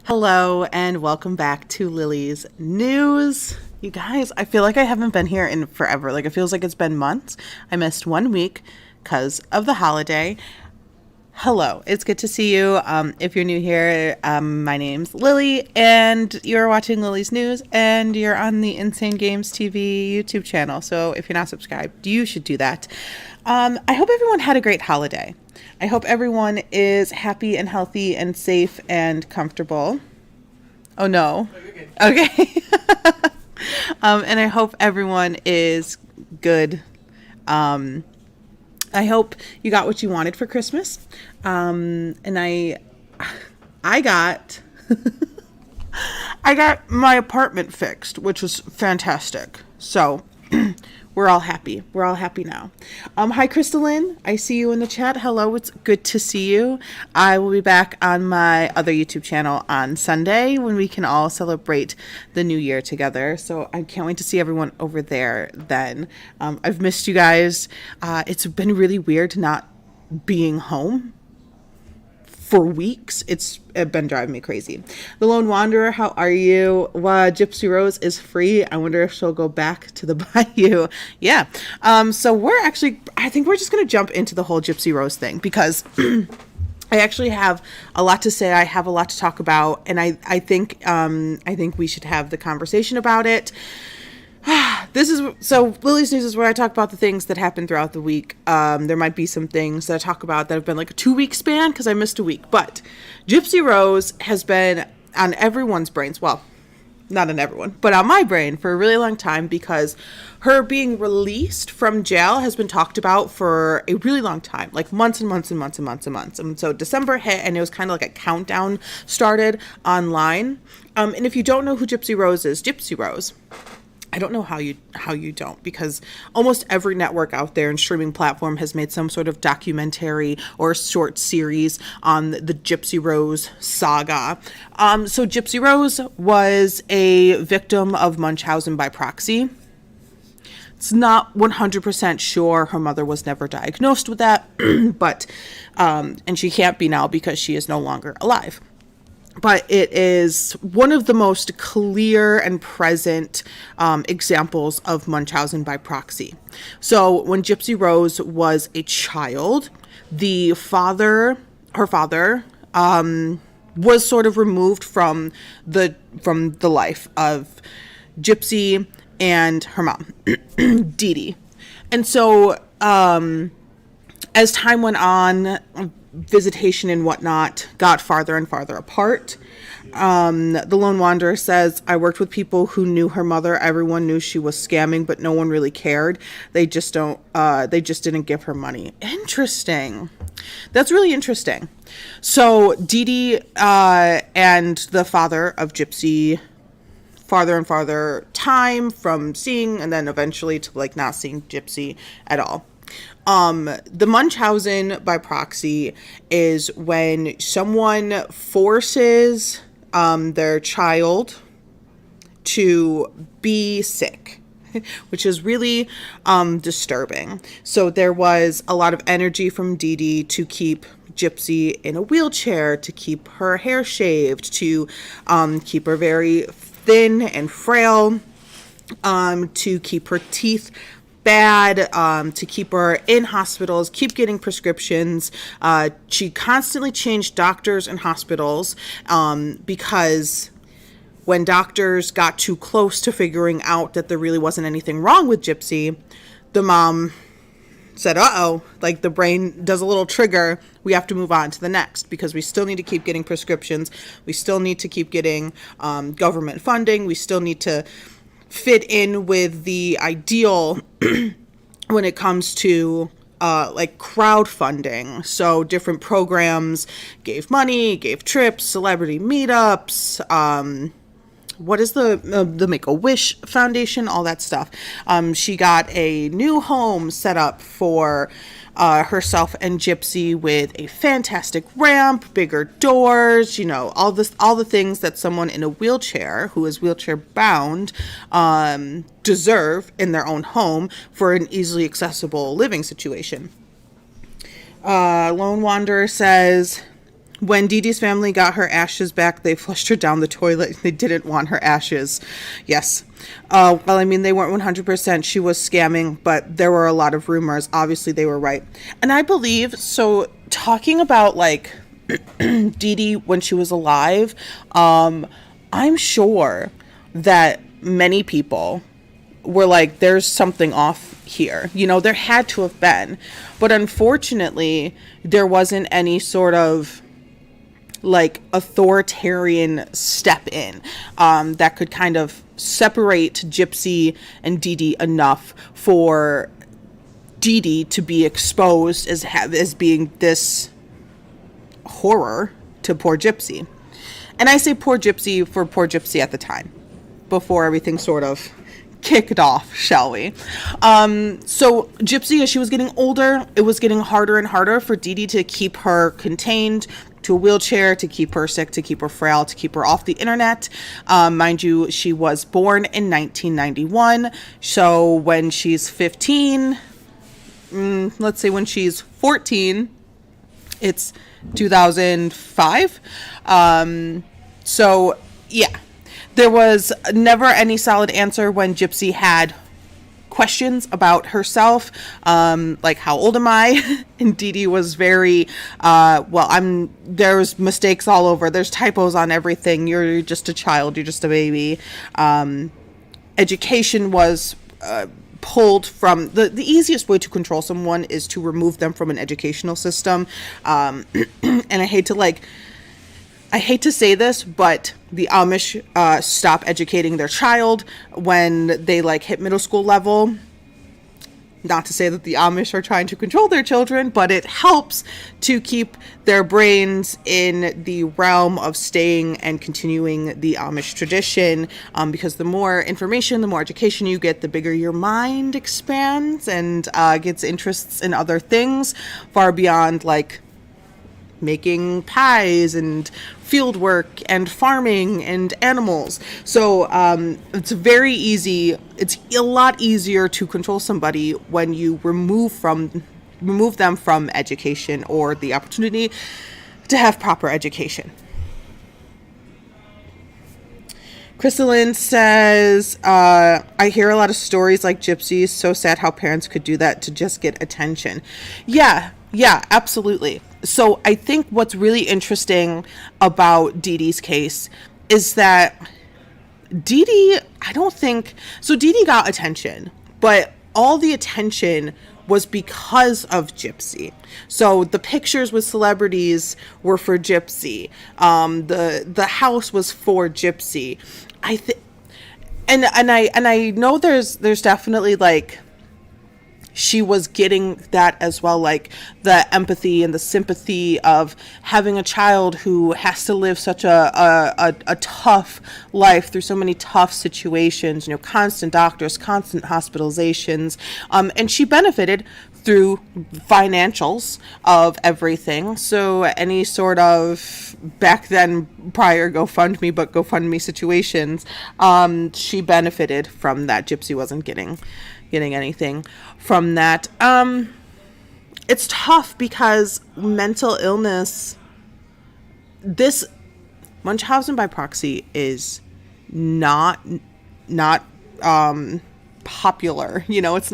Hello and welcome back to Lily's News. You guys, I feel like I haven't been here in forever. Like it feels like it's been months. I missed 1 week because of the holiday. Hello, it's good to see you. If you're new here, my name's Lily and you're watching Lily's News and you're on the Insane Games TV YouTube channel. So if you're not subscribed, you should do that. I hope everyone had a great holiday. I hope everyone is happy and healthy and safe and comfortable. Oh no. Okay. And I hope everyone is good. I hope you got what you wanted for Christmas. And I got I got my apartment fixed, which was fantastic. So we're all happy. We're all happy now. Hi, Crystalline. I see you in the chat. Hello. It's good to see you. I will be back on my other YouTube channel on Sunday when we can all celebrate the new year together. So I can't wait to see everyone over there then. I've missed you guys. It's been really weird not being home for weeks. It's been driving me crazy. The Lone Wanderer, how are you? Gypsy Rose is free. I wonder if she'll go back to the bayou. Yeah. So I think we're just going to jump into the whole Gypsy Rose thing because I actually have a lot to say. I have a lot to talk about, and I think we should have the conversation about it. Lily's News is where I talk about the things that happened throughout the week. There might be some things that I talk about that have been like a 2-week span because I missed a week. But Gypsy Rose has been on everyone's brains. Well, not on everyone, but on my brain for a really long time because her being released from jail has been talked about for a really long time, like months and months and months and months and months. And so December hit and it was kind of like a countdown started online. And if you don't know who Gypsy Rose is, Gypsy Rose, I don't know how you don't, because almost every network out there and streaming platform has made some sort of documentary or short series on the Gypsy Rose saga. So Gypsy Rose was a victim of Munchausen by proxy. It's not 100% sure. Her mother was never diagnosed with that, but and she can't be now because she is no longer alive. But it is one of the most clear and present examples of Munchausen by proxy. So when Gypsy Rose was a child, her father, was sort of removed from the life of Gypsy and her mom, Dee Dee. And so as time went on, visitation and whatnot got farther and farther apart. The Lone Wanderer says, I worked with people who knew her mother. Everyone knew she was scamming, but no one really cared. They just didn't give her money. Interesting. That's really interesting. So Dee Dee and the father of Gypsy, farther and farther time from seeing and then eventually to like not seeing Gypsy at all. The Munchausen by proxy is when someone forces their child to be sick, which is really disturbing. So there was a lot of energy from Dee Dee to keep Gypsy in a wheelchair, to keep her hair shaved, to keep her very thin and frail, to keep her teeth bad, to keep her in hospitals, keep getting prescriptions. She constantly changed doctors and hospitals because when doctors got too close to figuring out that there really wasn't anything wrong with Gypsy, the mom said, like the brain does a little trigger. We have to move on to the next because we still need to keep getting prescriptions. We still need to keep getting government funding. We still need to fit in with the ideal when it comes to like crowdfunding. So different programs gave money, gave trips, celebrity meetups, what is the Make-A-Wish Foundation, all that stuff. She got a new home set up for herself and Gypsy with a fantastic ramp, bigger doors, all the things that someone in a wheelchair who is wheelchair bound deserve in their own home for an easily accessible living situation. Lone Wanderer says, When Dee Dee's family got her ashes back, they flushed her down the toilet. They didn't want her ashes. Yes. Well, I mean, they weren't 100%. She was scamming, but there were a lot of rumors. Obviously, they were right. And I believe, so talking about like Dee Dee when she was alive, I'm sure that many people were like, there's something off here. You know, there had to have been. But unfortunately, there wasn't any sort of like authoritarian step in that could kind of separate Gypsy and Dee Dee enough for Dee Dee to be exposed as being this horror to poor Gypsy. And I say poor Gypsy for poor Gypsy at the time, before everything sort of kicked off, shall we? So Gypsy, as she was getting older, it was getting harder and harder for Dee Dee to keep her contained to a wheelchair, to keep her sick, to keep her frail, to keep her off the internet. Mind you, she was born in 1991. So when she's 15, let's say when she's 14, it's 2005. So yeah, there was never any solid answer when Gypsy had questions about herself, like how old am I? And Dee Dee was very, there's mistakes all over. There's typos on everything. You're just a child. You're just a baby. Education was pulled from the easiest way to control someone is to remove them from an educational system. And I hate to say this, but the Amish stop educating their child when they like hit middle school level. Not to say that the Amish are trying to control their children, but it helps to keep their brains in the realm of staying and continuing the Amish tradition. Because the more information, the more education you get, the bigger your mind expands and gets interests in other things far beyond like making pies and field work and farming and animals. So it's very easy. It's a lot easier to control somebody when you remove them from education or the opportunity to have proper education. Crystalline says, I hear a lot of stories like Gypsy's. So sad how parents could do that to just get attention. Yeah, absolutely. So I think what's really interesting about Dee Dee's case is that Dee Dee got attention, but all the attention was because of Gypsy. So the pictures with celebrities were for Gypsy. The house was for Gypsy. And I know there's definitely like she was getting that as well, like the empathy and the sympathy of having a child who has to live such a tough life through so many tough situations, you know, constant doctors, constant hospitalizations, and she benefited through financials of everything. So any sort of back then prior GoFundMe situations, she benefited from that. Gypsy wasn't getting anything from that. It's tough because mental illness, this Munchausen by proxy is not popular. You know, it's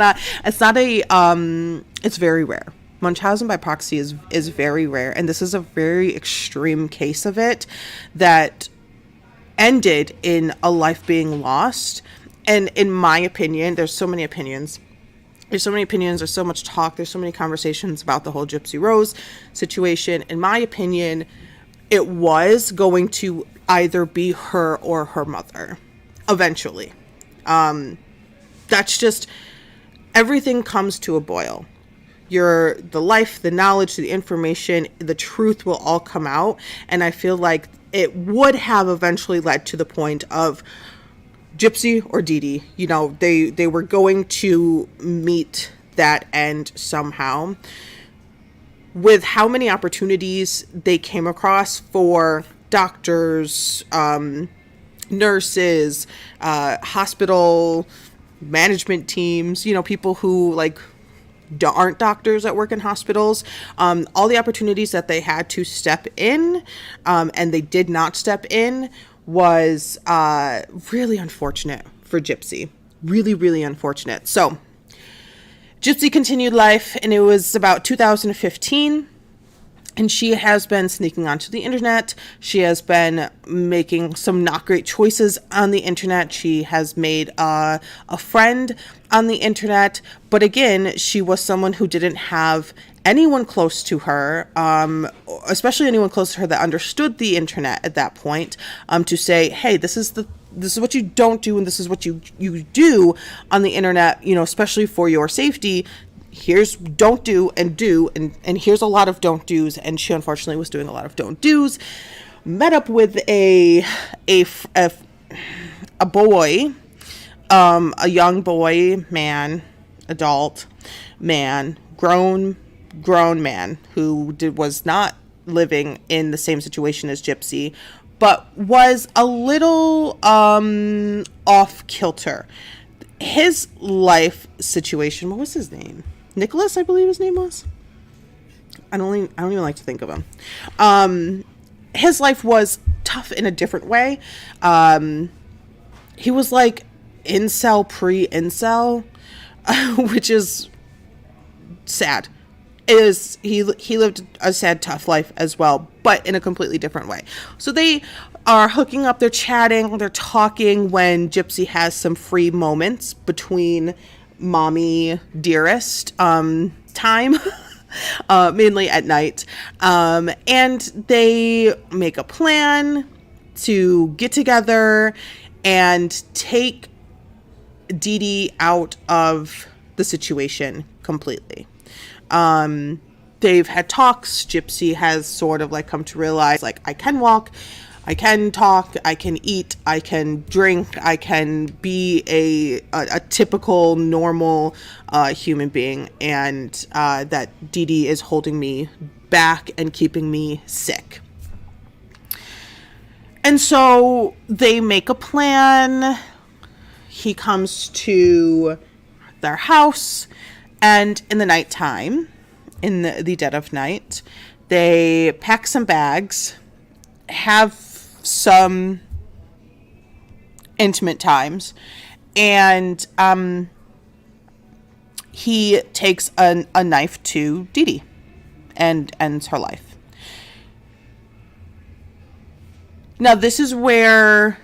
very rare. Munchausen by proxy is very rare, and this is a very extreme case of it that ended in a life being lost. And in my opinion, there's so many opinions. There's so much talk. There's so many conversations about the whole Gypsy Rose situation. In my opinion, it was going to either be her or her mother eventually. That's just, everything comes to a boil. The life, the knowledge, the information, the truth will all come out. And I feel like it would have eventually led to the point of Gypsy or Dee Dee, you know, they were going to meet that end somehow. With how many opportunities they came across for doctors, nurses, hospital management teams, you know, people who like aren't doctors that work in hospitals. All the opportunities that they had to step in, and they did not step in, was really unfortunate for Gypsy. Really, really unfortunate. So Gypsy continued life, and it was about 2015. And she has been sneaking onto the internet. She has been making some not great choices on the internet. She has made a friend on the internet. But again, she was someone who didn't have anyone close to her, especially anyone close to her that understood the internet at that point, to say, hey, this is what you don't do, and this is what you do on the internet, especially for your safety. Here's don't do, and here's a lot of don't do's. And she unfortunately was doing a lot of don't do's. Met up with a boy, a young boy, man, adult man, grown man who was not living in the same situation as Gypsy, but was a little off kilter. His life situation, what was his name? Nicholas, I believe his name was. I don't even like to think of him. His life was tough in a different way. He was like incel pre-incel, which is sad. He lived a sad, tough life as well, but in a completely different way. So they are hooking up, they're chatting, they're talking when Gypsy has some free moments between mommy dearest time, mainly at night. And they make a plan to get together and take Dee Dee out of the situation completely. They've had talks. Gypsy has sort of like come to realize, like, I can walk, I can talk, I can eat, I can drink, I can be a typical, normal human being, and that Dee Dee is holding me back and keeping me sick. And so they make a plan. He comes to their house, and in the nighttime, in the dead of night, they pack some bags, have some intimate times, and he takes a knife to Dee Dee and ends her life. Now, this is where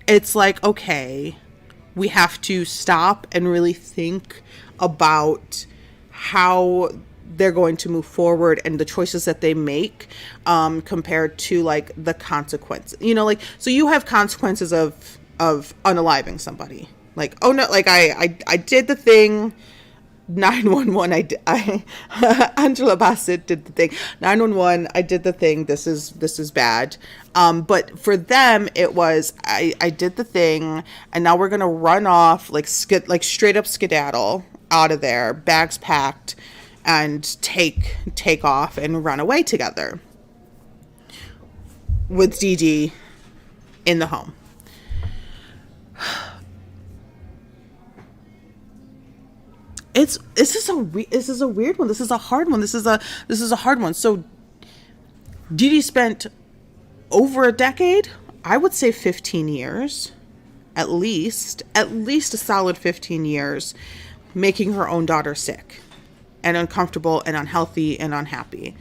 it's like, okay, we have to stop and really think about how they're going to move forward and the choices that they make, compared to like the consequences, like, so you have consequences of unaliving somebody, like, oh no, like I did the thing, 911, Angela Bassett did the thing, 911, I did the thing, this is bad. But for them, it was, I did the thing, and now we're gonna run off, like straight up skedaddle out of there, bags packed, and take off and run away together with Dee Dee in the home. This is a weird one. This is a hard one. This is a hard one. So Dee Dee spent over a decade, I would say 15 years, at least a solid 15 years, making her own daughter sick and uncomfortable and unhealthy and unhappy.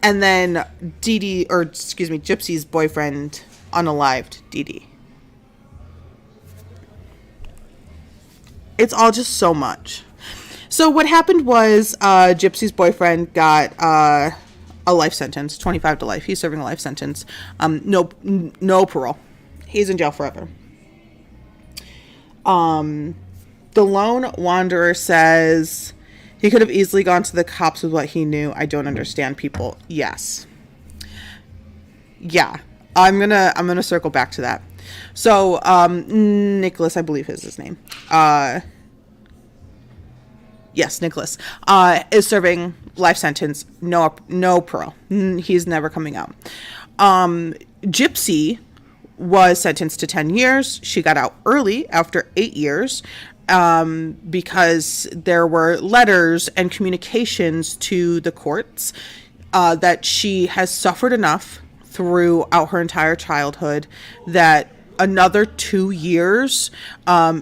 And then Gypsy's boyfriend unalived Dee Dee. It's all just so much. So what happened was, Gypsy's boyfriend got a life sentence, 25 to life. He's serving a life sentence. No parole. He's in jail forever. The lone wanderer says he could have easily gone to the cops with what he knew. I don't understand people. Yes. Yeah. I'm gonna circle back to that. So, Nicholas, I believe is his name. Yes, Nicholas, is serving life sentence. No parole. He's never coming out. Gypsy was sentenced to 10 years. She got out early after 8 years. because there were letters and communications to the courts that she has suffered enough throughout her entire childhood that another 2 years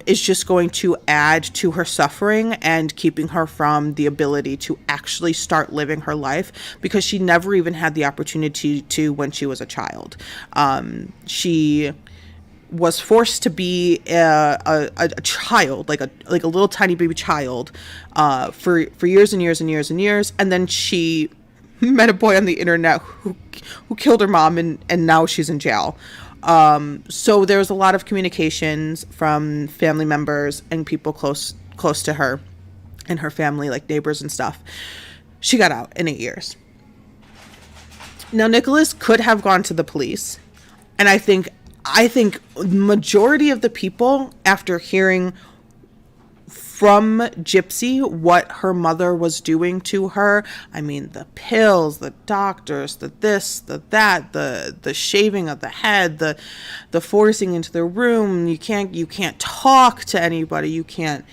is just going to add to her suffering and keeping her from the ability to actually start living her life, because she never even had the opportunity to when she was a child. She was forced to be a child, like a little tiny baby child, for years and years and years and years, and then she met a boy on the internet who killed her mom, and now she's in jail. So there was a lot of communications from family members and people close to her and her family, like neighbors and stuff. She got out in 8 years. Now, Nicholas could have gone to the police, and I think majority of the people, after hearing from Gypsy what her mother was doing to her, I mean, the pills, the doctors, the this, the that, the shaving of the head, the forcing into the room, you can't talk to anybody, you can't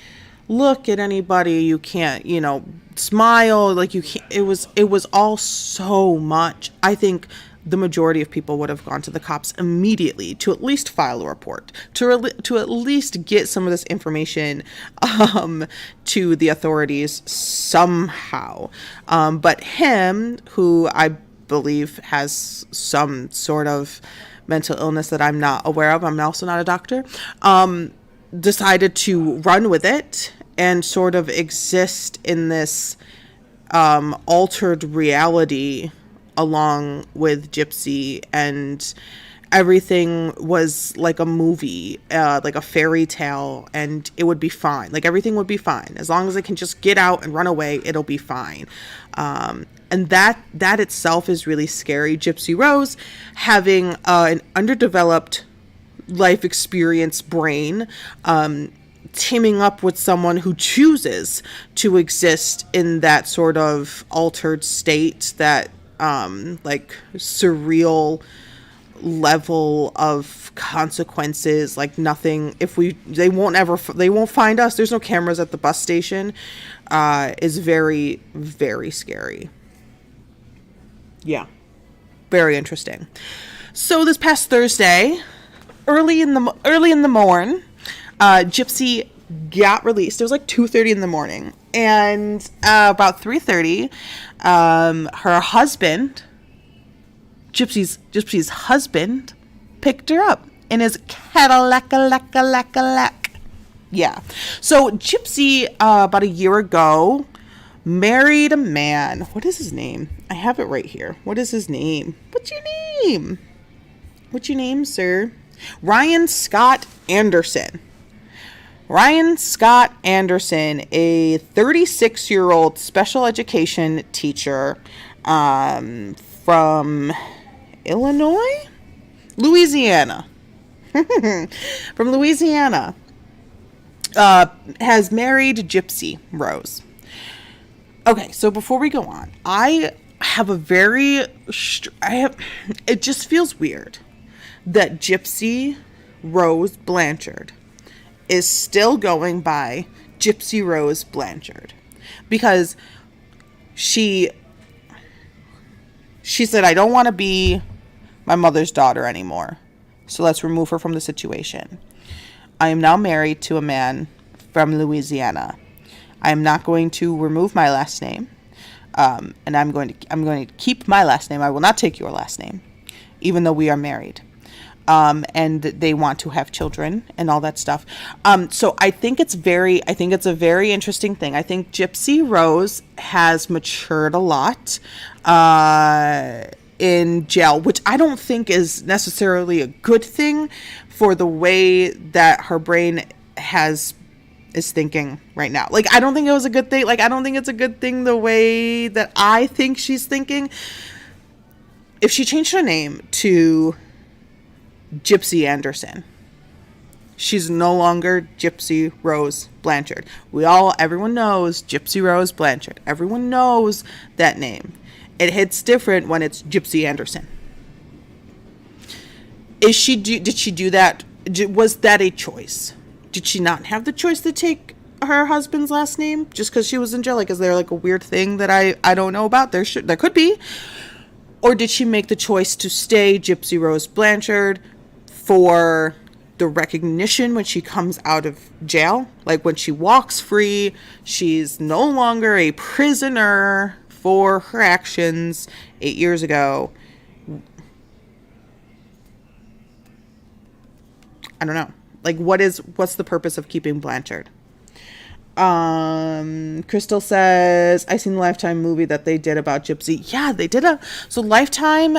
look at anybody, you can't, smile, like you can't, it was all so much. I think the majority of people would have gone to the cops immediately to at least file a report, to at least get some of this information to the authorities somehow. But him, who I believe has some sort of mental illness that I'm not aware of, I'm also not a doctor, decided to run with it and sort of exist in this altered reality along with Gypsy, and everything was like a movie, like a fairy tale, and it would be fine. Like everything would be fine. As long as I can just get out and run away, it'll be fine. And that itself is really scary. Gypsy Rose having an underdeveloped life experience brain, teaming up with someone who chooses to exist in that sort of altered state, that like surreal level of consequences, like nothing, they won't find us, there's no cameras at the bus station, is very, very scary. Yeah, very interesting. So this past Thursday, early in the morning, Gypsy got released. It was like 2:30 in the morning, and about 3:30, her husband, Gypsy's husband, picked her up in his Cadillac. Yeah. So Gypsy, about a year ago, married a man. What is his name? I have it right here. What is his name? What's your name? What's your name, sir? Ryan Scott Anderson. Ryan Scott Anderson, a 36-year-old special education teacher from Illinois? Louisiana. From Louisiana. Has married Gypsy Rose. Okay, so before we go on, it just feels weird that Gypsy Rose Blanchard is still going by Gypsy Rose Blanchard, because she said, I don't want to be my mother's daughter anymore, so let's remove her from the situation. I am now married to a man from Louisiana. I am not going to remove my last name, and I'm going to keep my last name. I will not take your last name, even though we are married. And they want to have children and all that stuff. So I think it's a very interesting thing. I think Gypsy Rose has matured a lot, in jail, which I don't think is necessarily a good thing for the way that her brain is thinking right now. Like, I don't think it was a good thing. Like, I don't think it's a good thing the way that I think she's thinking. If she changed her name to Gypsy Anderson, she's no longer Gypsy Rose Blanchard. Everyone knows Gypsy Rose Blanchard. Everyone knows that name. It hits different when it's Gypsy Anderson. Did she do that? Was that a choice? did she not have the choice to take her husband's last name just because she was in jail? Like, is there like a weird thing that I don't know about? There could be. Or did she make the choice to stay Gypsy Rose Blanchard for the recognition when she comes out of jail? Like, when she walks free, she's no longer a prisoner for her actions 8 years ago. I don't know. Like, what's the purpose of keeping Blanchard? Crystal says, I seen the Lifetime movie that they did about Gypsy. Yeah, they did so Lifetime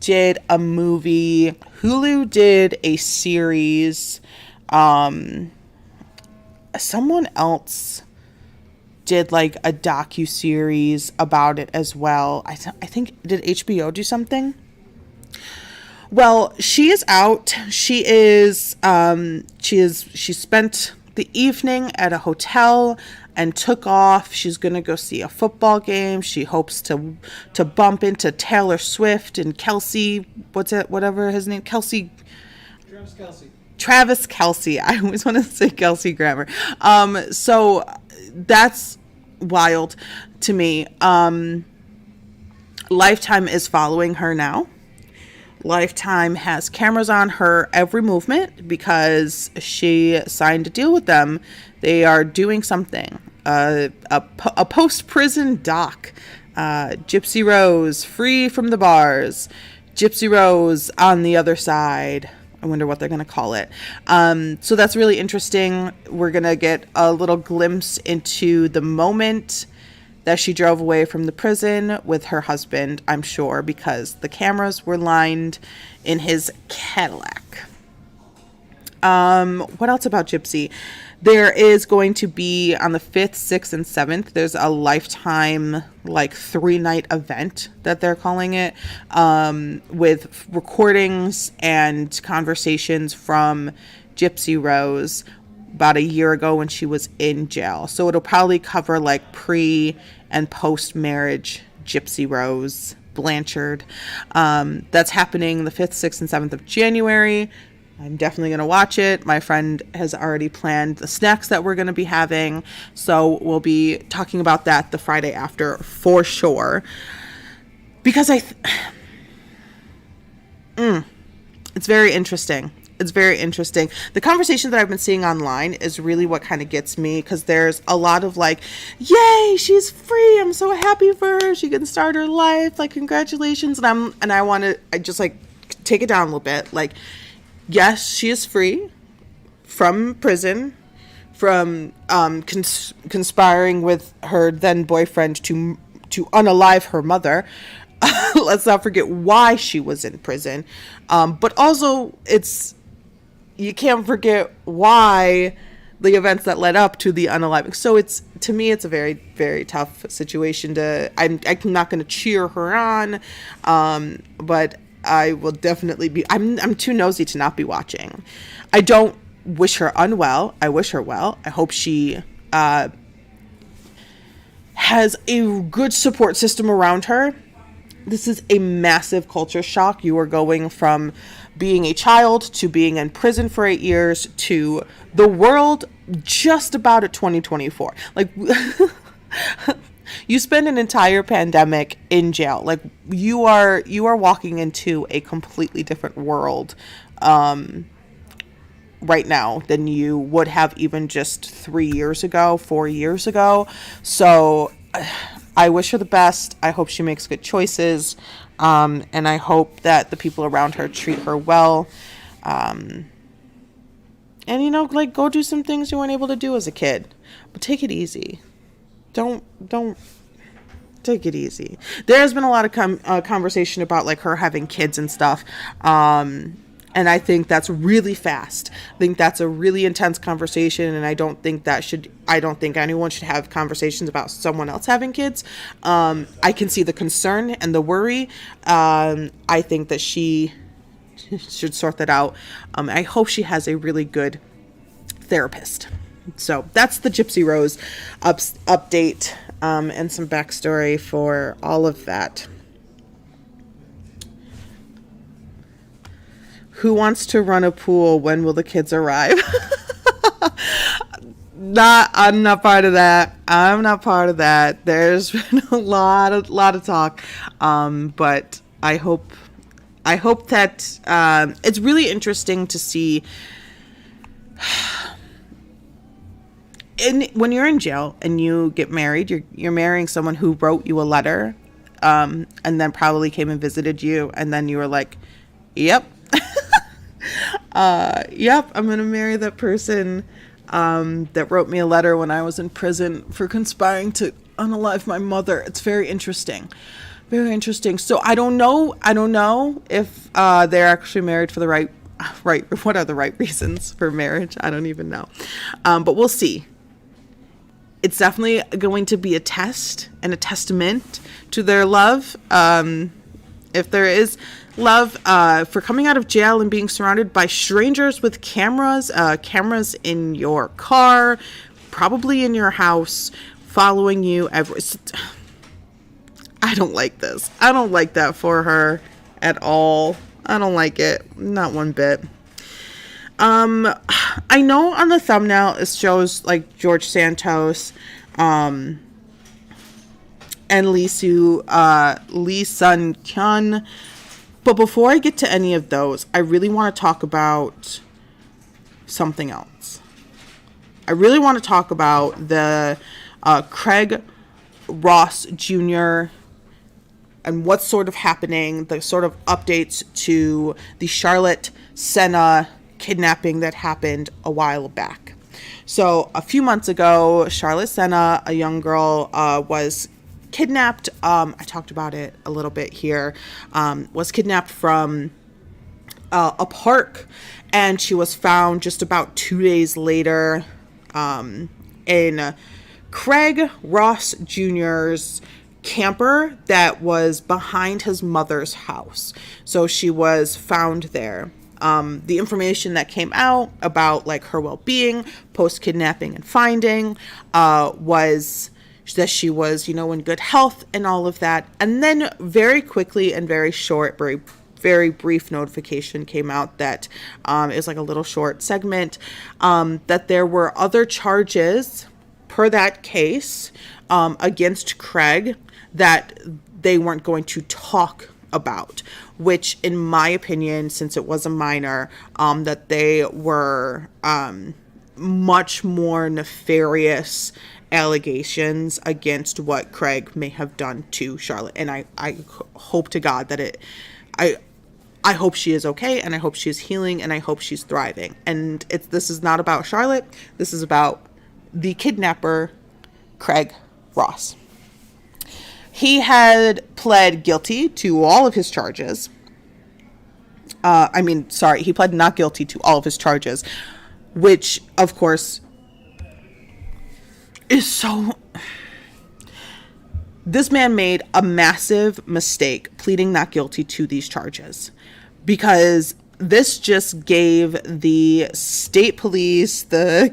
did a movie. Hulu did a series. Someone else did like a docu-series about it as well. I think, did HBO do something? Well, she is out. She spent the evening at a hotel and took off. She's going to go see a football game. She hopes to bump into Taylor Swift and Kelsey, whatever his name, Travis Kelsey. I always want to say Kelsey Grammer. So that's wild to me. Lifetime is following her now. Lifetime has cameras on her every movement because she signed a deal with them. They are doing something, a post-prison doc. Gypsy Rose free from the bars. Gypsy Rose on the other side. I wonder what they're going to call it. So that's really interesting. We're going to get a little glimpse into the moment that she drove away from the prison with her husband, I'm sure, because the cameras were lined in his Cadillac. What else about Gypsy? There is going to be on the 5th, 6th, and 7th, there's a Lifetime, like, 3-night event that they're calling it, with recordings and conversations from Gypsy Rose about a year ago when she was in jail. So it'll probably cover like pre and post marriage Gypsy Rose Blanchard. That's happening the 5th, 6th, and 7th of January. I'm definitely going to watch it. My friend has already planned the snacks that we're going to be having. So we'll be talking about that the Friday after for sure. Because it's very interesting. It's very interesting. The conversation that I've been seeing online is really what kind of gets me, because there's a lot of like, yay, she's free. I'm so happy for her. She can start her life. Like, congratulations. And I just like take it down a little bit. Like, yes, she is free from prison, from conspiring with her then boyfriend to unalive her mother. Let's not forget why she was in prison. But also, you can't forget why the events that led up to the unaliving. So to me, it's a very, very tough situation I'm not going to cheer her on. But I will definitely I'm too nosy to not be watching. I don't wish her unwell. I wish her well. I hope she, has a good support system around her. This is a massive culture shock. You are going from being a child to being in prison for 8 years to the world just about at 2024. Like, you spend an entire pandemic in jail. Like, you are walking into a completely different world right now than you would have even just 4 years ago. So I wish her the best. I hope she makes good choices. And I hope that the people around her treat her well. And, like, go do some things you weren't able to do as a kid. But take it easy. Don't take it easy. There has been a lot of conversation about, like, her having kids and stuff. And I think that's really fast. I think that's a really intense conversation, and I don't think anyone should have conversations about someone else having kids. I can see the concern and the worry. I think that she should sort that out. I hope she has a really good therapist. So that's the Gypsy Rose update, and some backstory for all of that. Who wants to run a pool? When will the kids arrive? I'm not part of that. I'm not part of that. There's been a lot of talk. But I hope that it's really interesting to see when you're in jail and you get married, you're marrying someone who wrote you a letter, and then probably came and visited you, and then you were like, yep. Yep, I'm gonna marry that person that wrote me a letter when I was in prison for conspiring to unalive my mother. It's very interesting. Very interesting. So I don't know if they're actually married for the right. What are the right reasons for marriage? I don't even know. But we'll see. It's definitely going to be a test and a testament to their love. If there is love, for coming out of jail and being surrounded by strangers with cameras in your car, probably in your house, following you I don't like this. I don't like that for her at all. I don't like it. Not one bit. I know on the thumbnail it shows like George Santos, and Lee Sun Kyun. But before I get to any of those, I really want to talk about something else. I really want to talk about the Craig Ross Jr. and what's sort of happening, the sort of updates to the Charlotte Senna kidnapping that happened a while back. So a few months ago, Charlotte Senna, a young girl, was kidnapped. I talked about it a little bit here. Was kidnapped from a park, and she was found just about 2 days later in Craig Ross Jr.'s camper that was behind his mother's house. So she was found there. The information that came out about like her well-being post kidnapping and finding was that she was, in good health and all of that. And then very quickly and very short, very brief notification came out that it was like a little short segment that there were other charges per that case against Craig that they weren't going to talk about, which in my opinion, since it was a minor, that they were much more nefarious allegations against what Craig may have done to Charlotte. And I hope to God that I hope she is okay, and I hope she's healing, and I hope she's thriving. And this is not about Charlotte. This is about the kidnapper, Craig Ross. He had pled guilty to all of his charges. He pled not guilty to all of his charges, which, of course, is so... This man made a massive mistake pleading not guilty to these charges, because this just gave the state police, the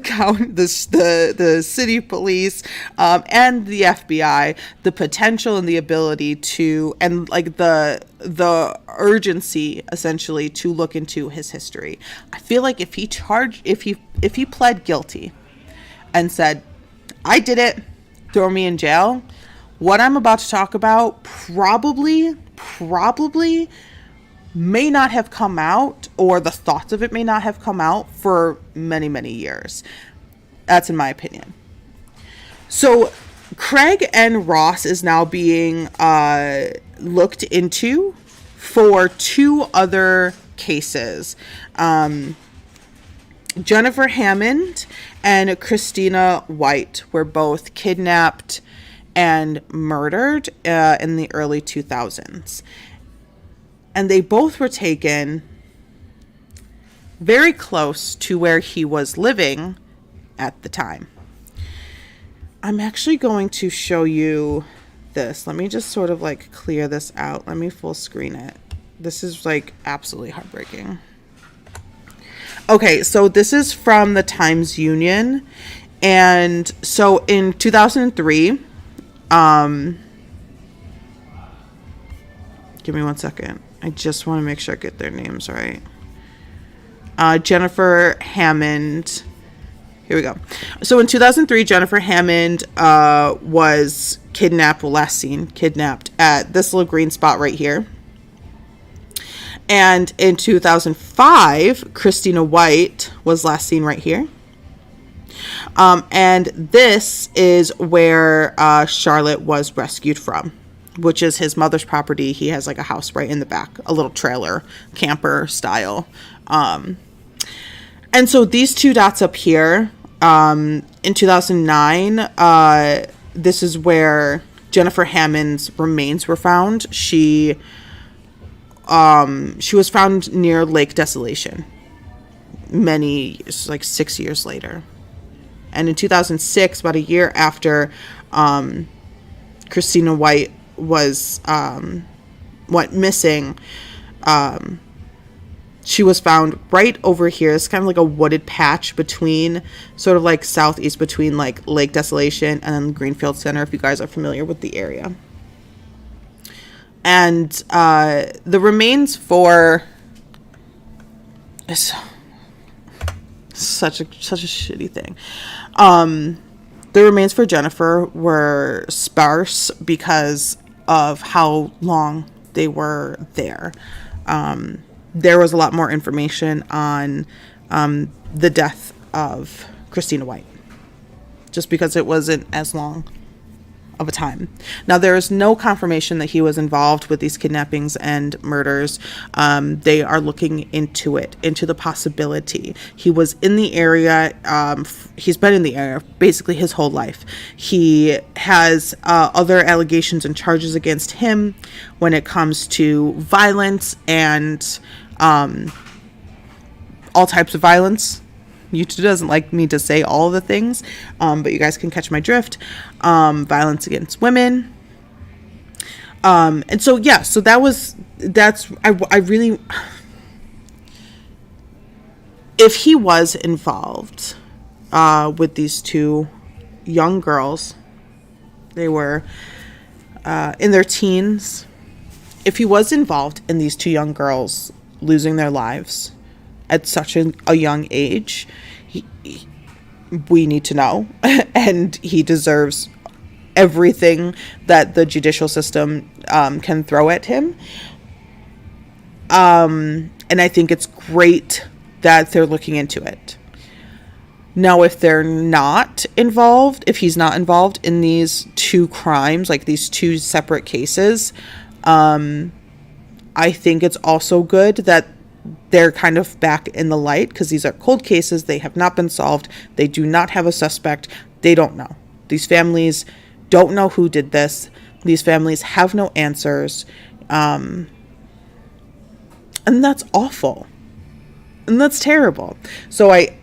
city police, and the FBI the potential and the ability to, and like the urgency essentially to look into his history. I feel like if he pled guilty and said, I did it, throw me in jail, what I'm about to talk about probably may not have come out, or the thoughts of it may not have come out for many, many years. That's in my opinion. So Craig and Ross is now being looked into for two other cases. Jennifer Hammond and Christina White were both kidnapped and murdered in the early 2000s. And they both were taken very close to where he was living at the time. I'm actually going to show you this. Let me just sort of like clear this out. Let me full screen it. This is like absolutely heartbreaking. Okay, so this is from the Times-Union. And so in 2003, give me 1 second. I just want to make sure I get their names right. Jennifer Hammond Here we go. So in 2003, Jennifer Hammond was kidnapped, last seen kidnapped at this little green spot right here. And in 2005, Christina White was last seen right here. And this is where Charlotte was rescued from, which is his mother's property. He has like a house right in the back, a little trailer, camper style. And so these two dots up here, in 2009, this is where Jennifer Hammond's remains were found. She was found near Lake Desolation like 6 years later. And in 2006, about a year after Christina White went missing, she was found right over here. It's kind of like a wooded patch between, sort of like southeast between like Lake Desolation and then Greenfield Center, if you guys are familiar with the area. And the remains for... It's such a shitty thing. The remains for Jennifer were sparse because of how long they were there. There was a lot more information on the death of Christina White, just because it wasn't as long of a time. Now, there is no confirmation that he was involved with these kidnappings and murders. They are looking into it, into the possibility. He was in the area. He's been in the area basically his whole life. He has other allegations and charges against him when it comes to violence and all types of violence. YouTube doesn't like me to say all of the things, but you guys can catch my drift. Violence against women. And so, yeah, so I really, if he was involved with these two young girls, they were in their teens. If he was involved in these two young girls losing their lives at such a young age, we need to know, and he deserves everything that the judicial system can throw at him. And I think it's great that they're looking into it. Now, if they're not involved, if he's not involved in these two crimes, like these two separate cases, I think it's also good that they're kind of back in the light, because these are cold cases. They have not been solved. They do not have a suspect. They don't know. These families don't know who did this. These families have no answers. And that's awful. And that's terrible. So I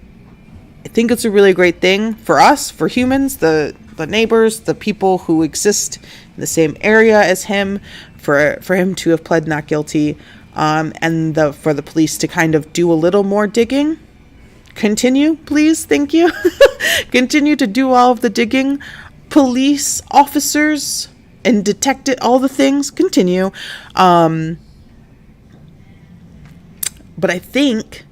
think it's a really great thing for us, for humans, the neighbors, the people who exist in the same area as him, for him to have pled not guilty. And for the police to kind of do a little more digging. Continue, please. Thank you. Continue to do all of the digging. Police officers and detect it, all the things. Continue. But I think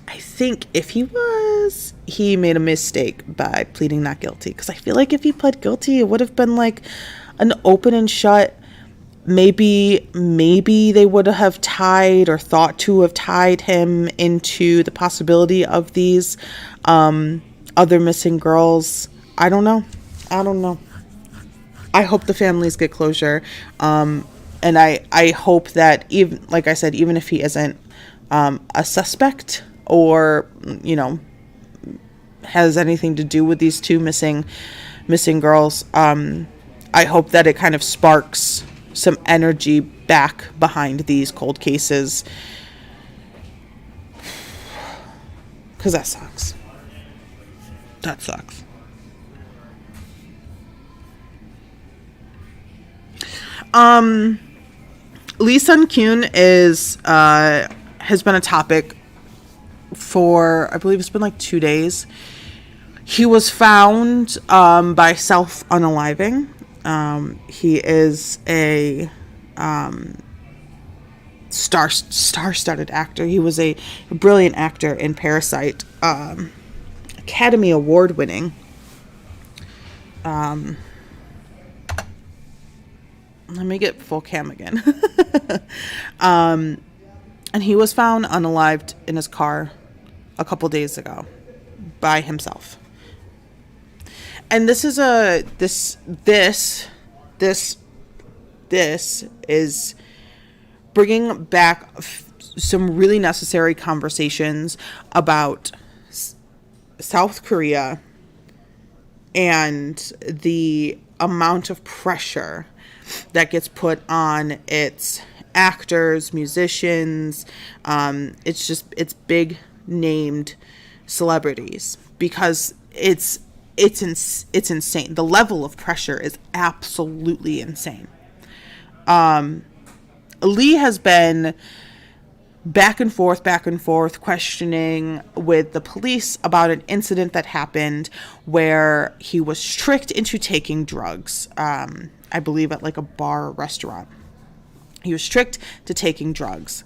if he made a mistake by pleading not guilty. Because I feel like if he pled guilty, it would have been like an open and shut. Maybe they would have tied or thought to have tied him into the possibility of these other missing girls. I don't know. I hope the families get closure. And I hope that, even like I said, even if he isn't a suspect or, has anything to do with these two missing girls, I hope that it kind of sparks some energy back behind these cold cases, because that sucks. Lee Sun-kyun has been a topic for, I believe it's been like 2 days. He was found by self-unaliving. He is a star-studded actor. He was a brilliant actor in Parasite. I Academy Award winning. Let me get full cam again. And he was found unalived in his car a couple days ago by himself. And this is is bringing back some really necessary conversations about South Korea and the amount of pressure that gets put on its actors, musicians, it's big named celebrities, because it's insane. The level of pressure is absolutely insane. Lee has been back and forth questioning with the police about an incident that happened where he was tricked into taking drugs. I believe at like a bar or restaurant. He was tricked to taking drugs.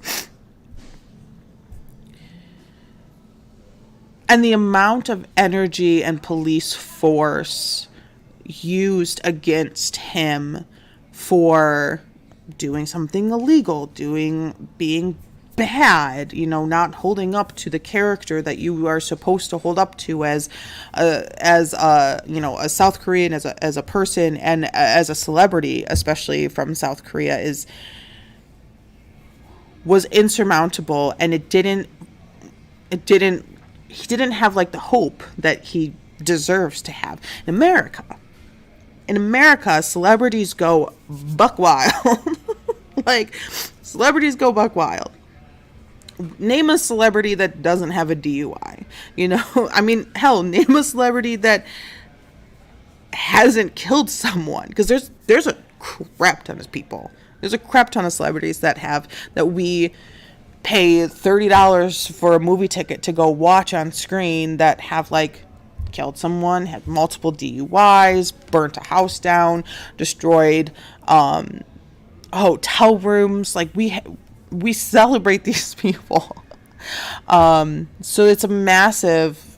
And the amount of energy and police force used against him for doing something illegal, being bad, not holding up to the character that you are supposed to hold up to as a South Korean, as a person, and as a celebrity, especially from South Korea, was insurmountable. And he didn't have like the hope that he deserves to have. In America, celebrities go buck wild. Like, celebrities go buck wild. Name a celebrity that doesn't have a DUI. I mean, hell, name a celebrity that hasn't killed someone. Because there's a crap ton of people. There's a crap ton of celebrities that we pay $30 for a movie ticket to go watch on screen that have like killed someone, had multiple DUIs, burnt a house down, destroyed hotel rooms. Like, we celebrate these people. So it's a massive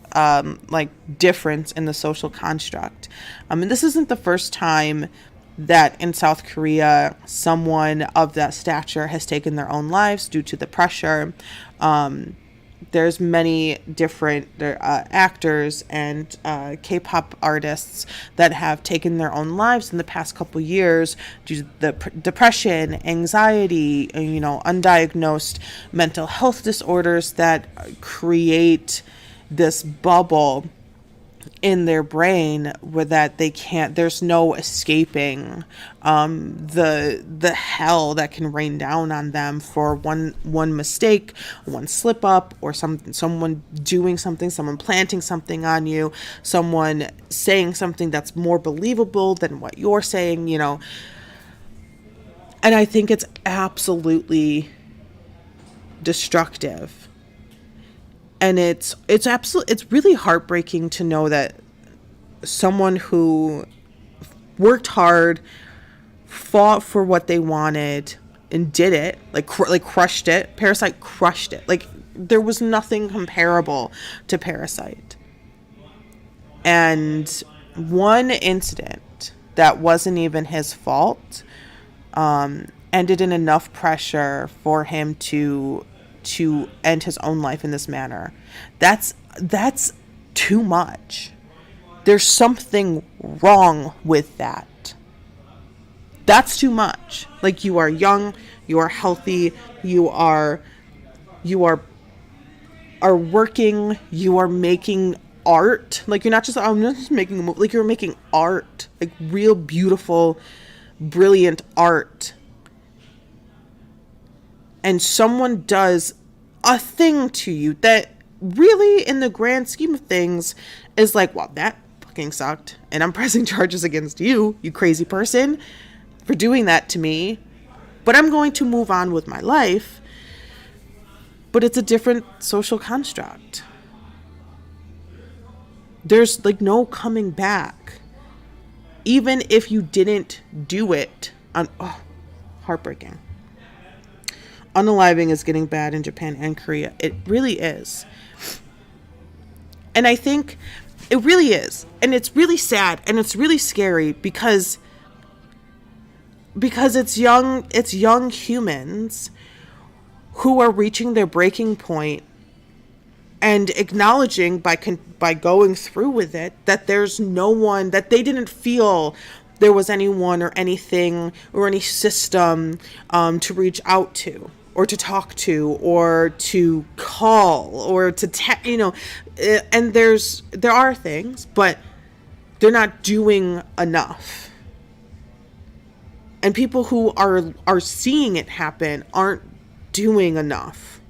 difference in the social construct. And this isn't the first time that in South Korea someone of that stature has taken their own lives due to the pressure. There's many different actors and K-pop artists that have taken their own lives in the past couple years due to the depression, anxiety, undiagnosed mental health disorders that create this bubble in their brain where that they can't, there's no escaping the hell that can rain down on them for one mistake, one slip up, or someone doing something, someone planting something on you, someone saying something that's more believable than what you're saying, And I think it's absolutely destructive. And it's really heartbreaking to know that someone who worked hard, fought for what they wanted, and did it, like crushed it. Parasite crushed it. Like, there was nothing comparable to Parasite. And one incident that wasn't even his fault ended in enough pressure for him to end his own life in this manner. That's too much. There's something wrong with that. That's too much. Like, you are young, you are healthy, you are working, you are making art. Like, you're not just, I'm not just making a movie. Like, you're making art, like real beautiful, brilliant art. And someone does a thing to you that really, in the grand scheme of things, is like, well, that fucking sucked, and I'm pressing charges against you, you crazy person, for doing that to me, but I'm going to move on with my life. But it's a different social construct. There's like no coming back. Even if you didn't do it. Heartbreaking. Unaliving is getting bad in Japan and Korea. It really is. And I think it really is. And it's really sad and it's really scary because it's young humans who are reaching their breaking point and acknowledging by going through with it that there's no one, that they didn't feel there was anyone or anything or any system to reach out to or to talk to or to call or to and there are things, but they're not doing enough. And people who are seeing it happen aren't doing enough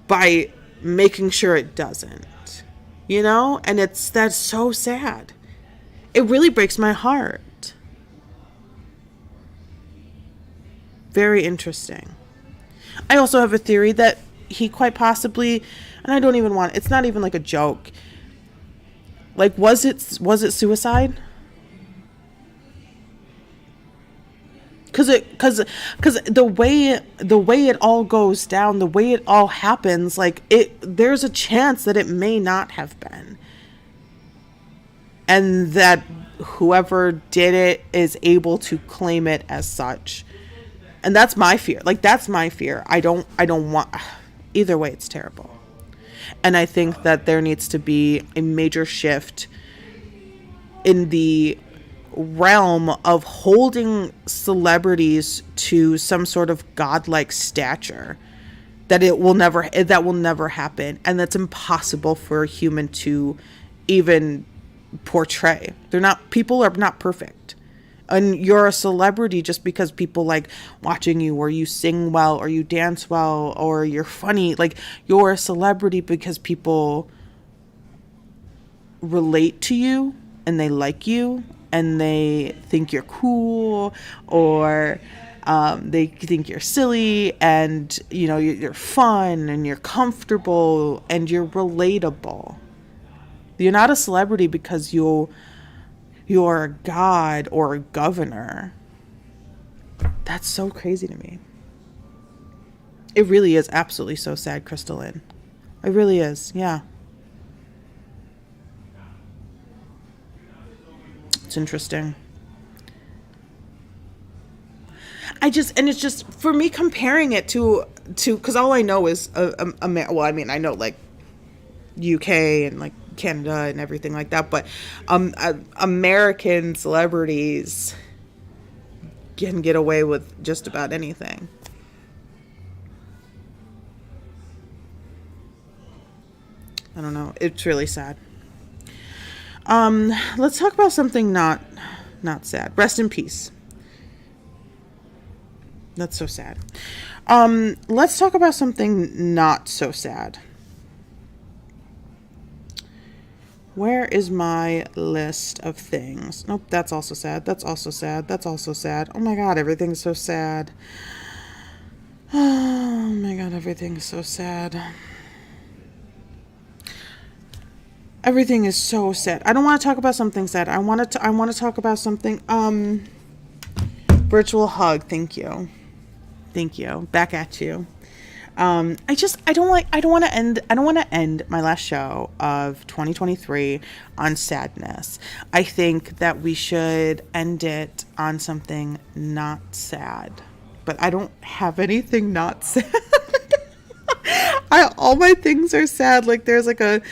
by making sure it doesn't, and that's so sad. It really breaks my heart. Very interesting. I also have a theory that he quite possibly, and I don't even want, it's not even like a joke. Like, was it suicide? Because the way it all goes down, the way it all happens, like there's a chance that it may not have been, and that whoever did it is able to claim it as such. And that's my fear. Like, that's my fear. I don't want, either way, it's terrible. And I think that there needs to be a major shift in the realm of holding celebrities to some sort of godlike stature that will never happen, and that's impossible for a human to even portray. People are not perfect, and you're a celebrity just because people like watching you, or you sing well, or you dance well, or you're funny. Like, you're a celebrity because people relate to you and they like you and they think you're cool, or they think you're silly, and you're fun and you're comfortable and you're relatable. You're not a celebrity because you're a god or a governor. That's so crazy to me. It really is absolutely so sad, Crystalline. It really is, yeah. It's interesting. It's just, for me, comparing it to, because all I know is, I know, like, UK and, like, Canada and everything like that, but American celebrities can get away with just about anything. I don't know. It's really sad. Let's talk about something not sad. Rest in peace. That's so sad. Let's talk about something not so sad. Where is my list of things? Nope, that's also sad. That's also sad. That's also sad. Oh my God, everything's so sad. Oh my God, everything's so sad. Everything is so sad. I don't want to talk about something sad. I want to talk about something. Virtual hug. Thank you. Back at you. I don't want to end my last show of 2023 on sadness. I think that we should end it on something not sad. But I don't have anything not sad. All my things are sad. Like, there's like a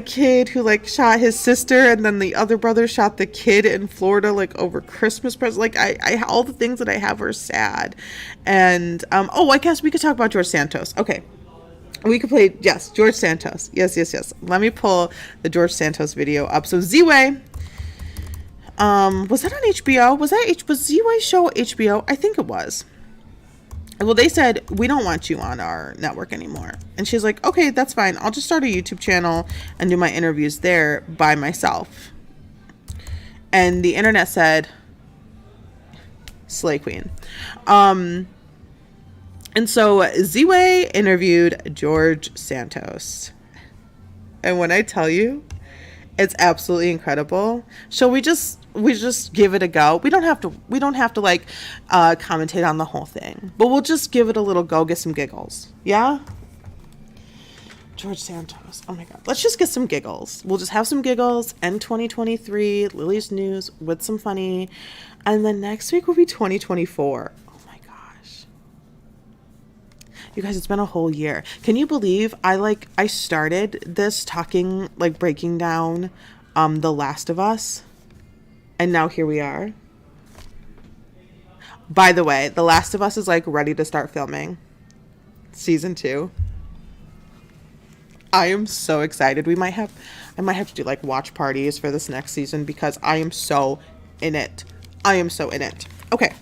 kid who like shot his sister, and then the other brother shot the kid in Florida, like over Christmas present. Like, I all the things that I have are sad. And I guess we could talk about George Santos. Okay, we could play, yes, George Santos. Yes. Let me pull the George Santos video up. So Z-Way, was that on HBO? Was Z-Way show HBO? I think it was. Well, they said, we don't want you on our network anymore. And she's like, okay, that's fine. I'll just start a YouTube channel and do my interviews there by myself. And the internet said, slay queen. And so Z-Way interviewed George Santos. And when I tell you, it's absolutely incredible. So we just give it a go. We don't have to like commentate on the whole thing, but we'll just give it a little go, get some giggles. Yeah. George Santos. Oh my God. Let's just get some giggles. We'll just have some giggles. End 2023, Lily's news with some funny. And then next week will be 2024. Oh my gosh. You guys, it's been a whole year. Can you believe I started this talking, like breaking down The Last of Us. And now here we are. By the way, The Last of Us is like ready to start filming. Season 2. I am so excited. I might have to do like watch parties for this next season because I am so in it. Okay.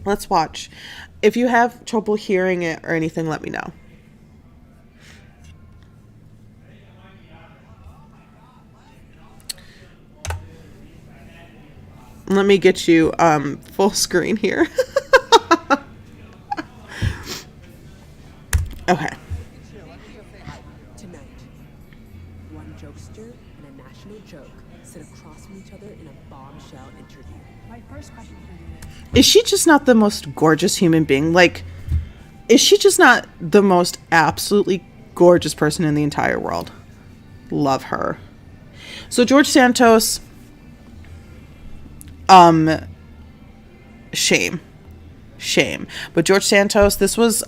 Let's watch. If you have trouble hearing it or anything, let me know. Let me get you full screen here. Okay. Tonight, one jokester and a national joke sit across from each other in a bombshell interview. My first question for you is she just not the most gorgeous human being? Like, is she just not the most absolutely gorgeous person in the entire world? Love her. So George Santos, shame. But George Santos, this was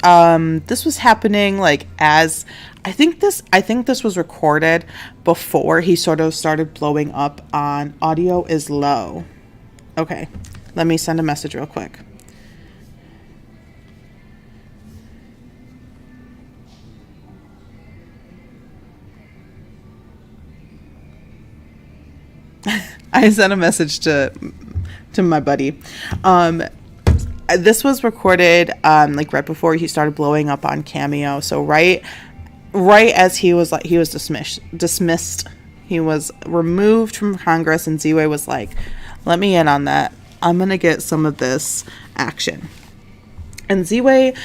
happening like as I think this was recorded before he sort of started blowing up on Audio is Low. Okay, let me send a message real quick. I sent a message to my buddy. This was recorded like right before he started blowing up on Cameo. So right as he was dismissed. He was removed from Congress, and Z-Way was like, "Let me in on that. I'm gonna get some of this action." And Z-Way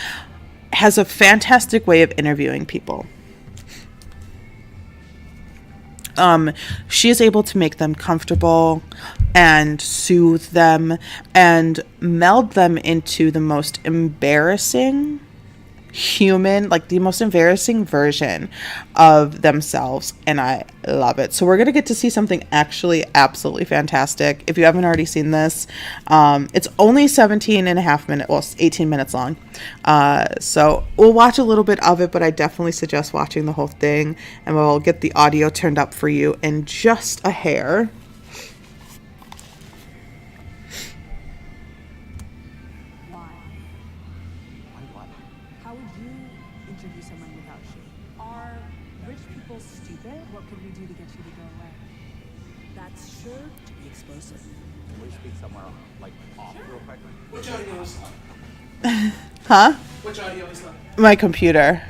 has a fantastic way of interviewing people. She is able to make them comfortable and soothe them and meld them into the most embarrassing human, like the most embarrassing version of themselves, and I love it. So we're gonna get to see something actually absolutely fantastic. If you haven't already seen this, it's only 17 and a half minutes, well, 18 minutes long. So we'll watch a little bit of it, but I definitely suggest watching the whole thing, and we'll get the audio turned up for you in just a hair. Huh? Which audio is that? My computer.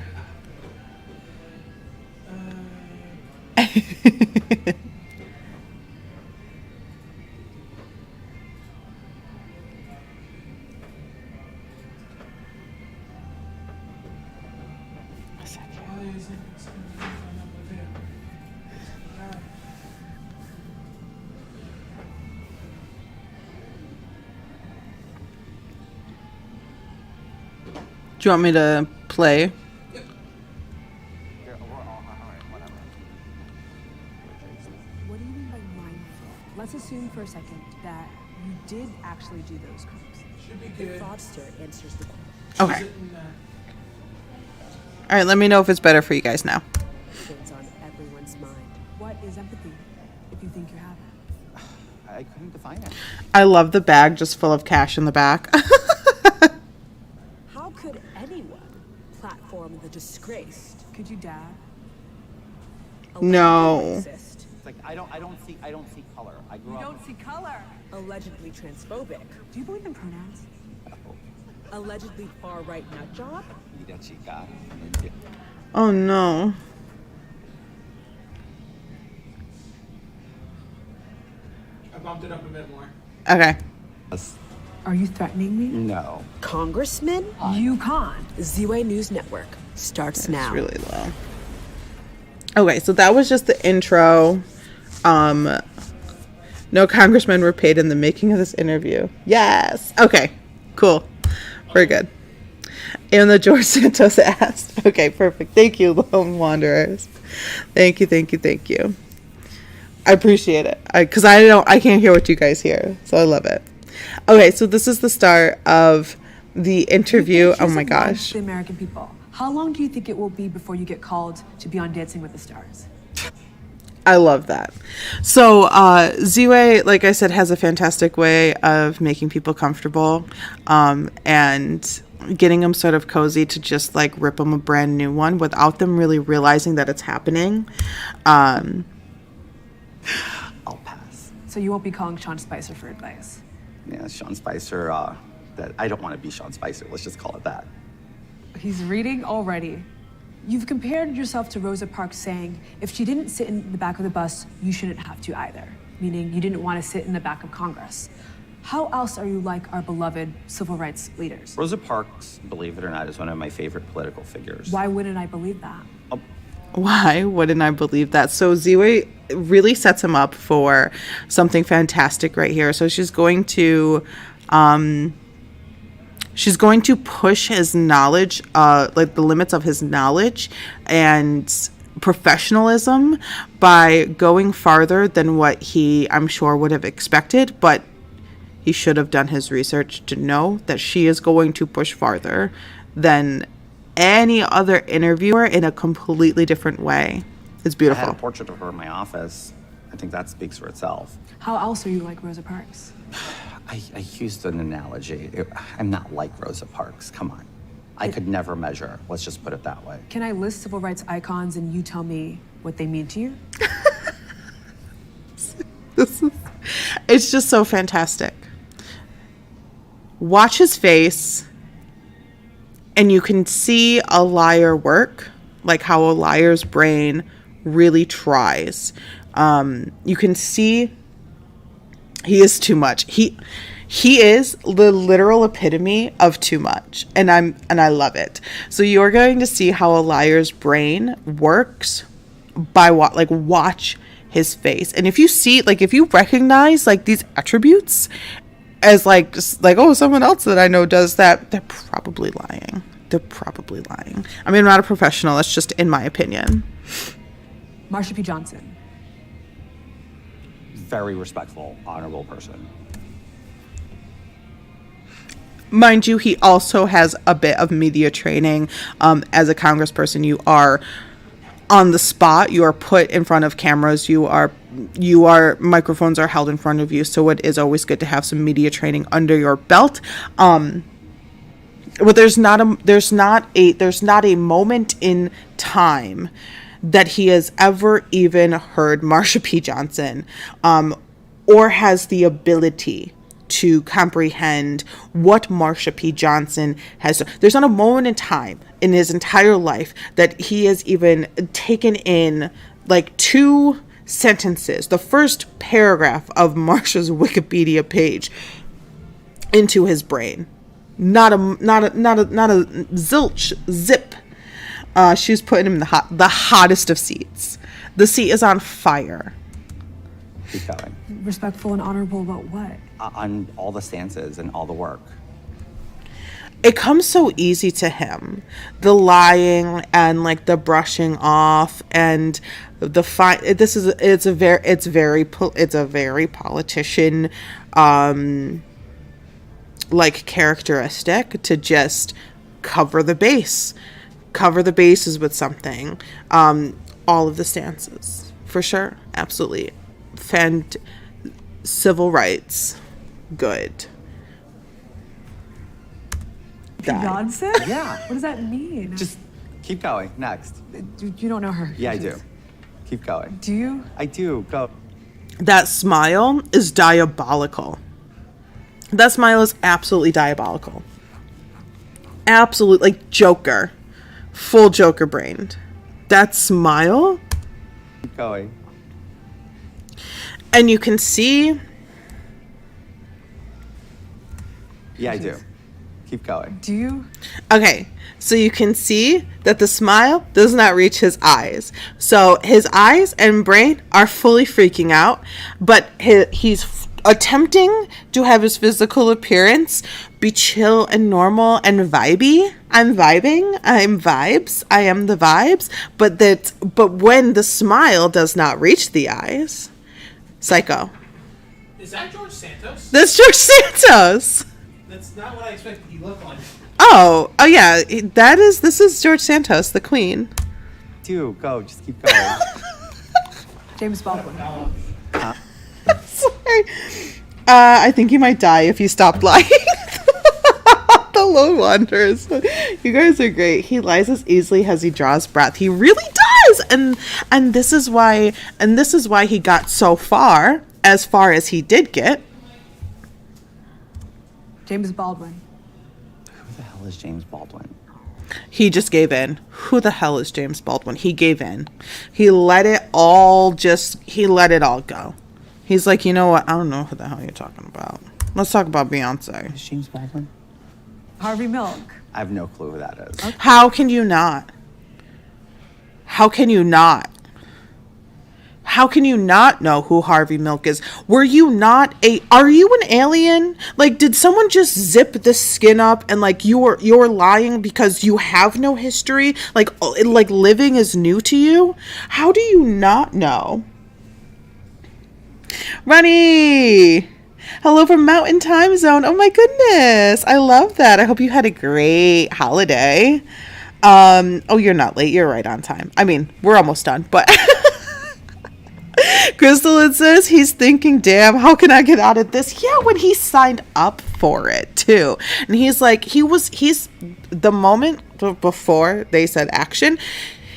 Do you want me to play? What do you mean by mindful? Let's assume for a second that you did actually do those crimes. Should be The good. fraudster answers the question. Okay. All right, let me know if it's better for you guys now. It's on everyone's mind. What is empathy, if you think you have it? I couldn't define it. I love the bag just full of cash in the back. How could anyone platform the disgraced? Could you dab? No. Allegedly racist, It's like I don't see color. I grew You up. don't see color. allegedly transphobic, Do you believe in pronouns? allegedly far-right nutjob, Mira, chica. Oh no. I bumped it up a bit more. Okay. Are you threatening me? No. congressman. You can't. Z-Way News Network starts now. It's really low. Okay, so that was just the intro. No congressmen were paid in the making of this interview. Yes. Okay, cool. We're good. And the George Santos asked. Okay, perfect. Thank you, Lone Wanderers. Thank you. I appreciate it. Because I can't hear what you guys hear. So I love it. Okay, so this is the start of the interview. Oh my gosh. The American people. How long do you think it will be before you get called to be on Dancing with the Stars? I love that. So Z-Way, like I said, has a fantastic way of making people comfortable and getting them sort of cozy to just like rip them a brand new one without them really realizing that it's happening. I'll pass. So you won't be calling Sean Spicer for advice? Yeah, Sean Spicer, that I don't want to be Sean Spicer. Let's just call it that. He's reading already. You've compared yourself to Rosa Parks, saying if she didn't sit in the back of the bus, you shouldn't have to either, meaning you didn't want to sit in the back of Congress. How else are you like our beloved civil rights leaders? Rosa Parks, believe it or not, is one of my favorite political figures. Why wouldn't I believe that? Why wouldn't I believe that? So Z-Way really sets him up for something fantastic right here. So she's going to push his knowledge, like the limits of his knowledge and professionalism by going farther than what he, I'm sure, would have expected. But he should have done his research to know that she is going to push farther than any other interviewer in a completely different way. It's I beautiful. had a portrait of her in my office. I think that speaks for itself. How else are you like Rosa Parks? I used an analogy. I'm not like Rosa Parks. Come on. I could never measure. Let's just put it that way. Can I list civil rights icons and you tell me what they mean to you? It's just so fantastic. Watch his face, and you can see a liar work, like how a liar's brain really tries. You can see he is too much. He is the literal epitome of too much, and I love it. So you're going to see how a liar's brain works by watch his face, and if you recognize like these attributes as like just like, oh, someone else that I know does that, they're probably lying. I mean, I'm not a professional. That's just in my opinion. Marsha P. Johnson. Very respectful, honorable person. Mind you, he also has a bit of media training. As a congressperson, you are on the spot. You are put in front of cameras. Microphones are held in front of you. So it is always good to have some media training under your belt. But there's not a moment in time that he has ever even heard Marsha P. Johnson, or has the ability to comprehend what Marsha P. Johnson has done. There's not a moment in time in his entire life that he has even taken in like 2 sentences, the first paragraph of Marsha's Wikipedia page, into his brain. Not a zilch zip. She's putting him in the hottest of seats. The seat is on fire. Keep going. Respectful and honorable about what? On all the stances and all the work. It comes so easy to him, the lying and like the brushing off and the fight. It's a very politician like characteristic to just cover the bases with something. All of the stances, for sure, absolutely. Civil rights, good. Johnson? Yeah. What does that mean? Just keep going. Next. You don't know her. Yeah, I do. Keep going. Do you? I do. Go. That smile is diabolical. That smile is absolutely diabolical. Absolute, like Joker. Full Joker brained. That smile. Keep going. And you can see. Yeah, I do. Keep going. Do you? Okay, so you can see that the smile does not reach his eyes. So his eyes and brain are fully freaking out, but he's attempting to have his physical appearance be chill and normal and vibey. I'm vibing. I'm vibes. I am the vibes. But when the smile does not reach the eyes, psycho. Is that George Santos? That's George Santos. That's not what I expected he looked like. Oh yeah. This is George Santos, the Queen. Dude, go. Just keep going. James Baldwin. Sorry. I think you might die if you stopped lying. The Lone Wanderers. You guys are great. He lies as easily as he draws breath. He really does. And this is why he got so far as he did get. James Baldwin. Who the hell is James Baldwin? He just gave in. Who the hell is James Baldwin? He gave in. He let it all go. He's like, you know what? I don't know who the hell you're talking about. Let's talk about Beyonce. Is James Baldwin? Harvey Milk. I have no clue who that is. How can you not? How can you not? How can you not know who Harvey Milk is? Are you an alien? Like, did someone just zip the skin up and like you're lying because you have no history? Like living is new to you? How do you not know? Ronnie! Hello from Mountain Time Zone. Oh my goodness. I love that. I hope you had a great holiday. Oh, you're not late. You're right on time. I mean, we're almost done, but Crystal, it says he's thinking, damn, how can I get out of this? Yeah, when he signed up for it too. And he's like, he's the moment before they said action,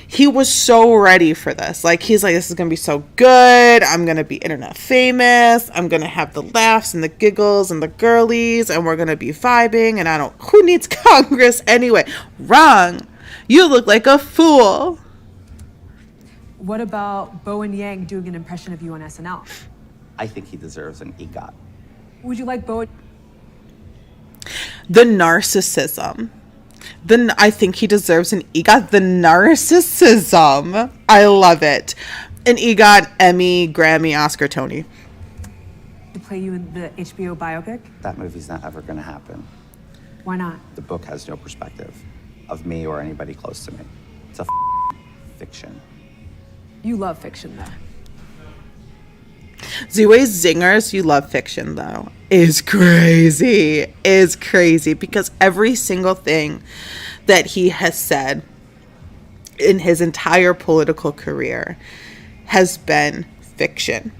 he was so ready for this. Like, he's like, this is going to be so good. I'm going to be internet famous. I'm going to have the laughs and the giggles and the girlies, and we're going to be vibing. And who needs Congress anyway? Wrong. You look like a fool. What about Bowen Yang doing an impression of you on SNL? I think he deserves an EGOT. Would you like Bowen? The narcissism. I think he deserves an EGOT. The narcissism. I love it. An EGOT, Emmy, Grammy, Oscar, Tony. To play you in the HBO biopic? That movie's not ever going to happen. Why not? The book has no perspective of me or anybody close to me. It's a fiction. You love fiction, though. Ziwe's zingers, you love fiction though, is crazy because every single thing that he has said in his entire political career has been fiction.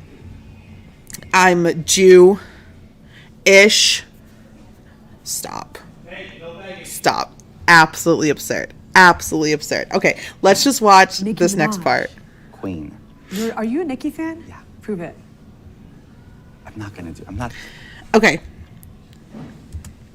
I'm Jew-ish. Stop. Absolutely absurd. Okay, let's just watch Nicki this next Minaj. part. Queen. Are you a Nicki fan? Yeah. Prove it. I'm not. Okay.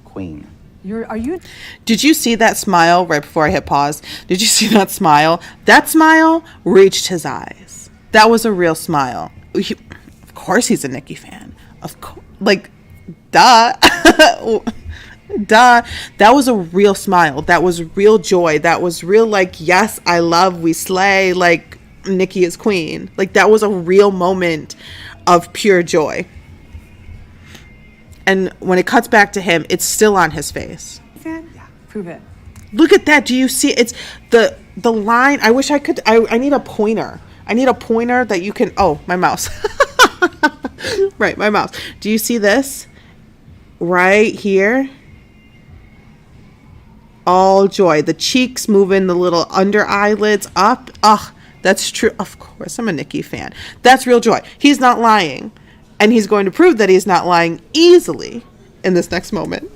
Queen. Are you? Did you see that smile right before I hit pause? Did you see that smile? That smile reached his eyes. That was a real smile. Of course he's a Nicki fan. Of course. Like, duh. Duh. That was a real smile. That was real joy. That was real, like, yes, I love, we slay, like, Nicki is queen. Like, that was a real moment of pure joy. And when it cuts back to him, it's still on his face. Fan? Yeah. Prove it. Look at that. Do you see? It's the line. I wish I could. I need a pointer. I need a pointer that you can. Oh, my mouse. Right, my mouse. Do you see this? Right here. All joy. The cheeks moving, the little under eyelids up. Ugh, that's true. Of course, I'm a Nicki fan. That's real joy. He's not lying. And he's going to prove that he's not lying easily in this next moment.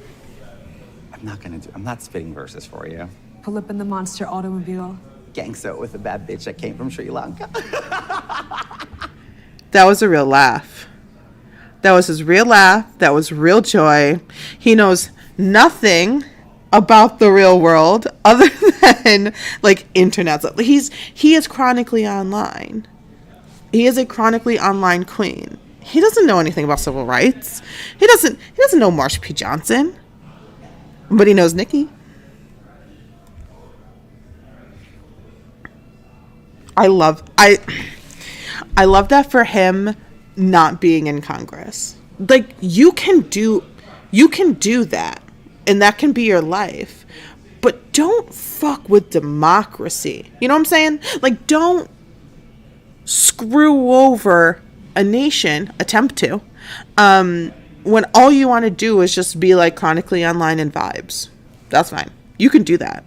I'm not spitting verses for you. Pull up in the monster automobile. Gangsta with a bad bitch that came from Sri Lanka. That was a real laugh. That was his real laugh. That was real joy. He knows nothing about the real world other than like internet stuff. He is chronically online. He is a chronically online queen. He doesn't know anything about civil rights. He doesn't know Marsha P. Johnson. But he knows Nicki. I love that for him not being in Congress. like you can do that, and that can be your life, but don't fuck with democracy. You know what I'm saying? Like, don't screw over a nation, attempt to, when all you want to do is just be like chronically online and vibes. That's fine, you can do that.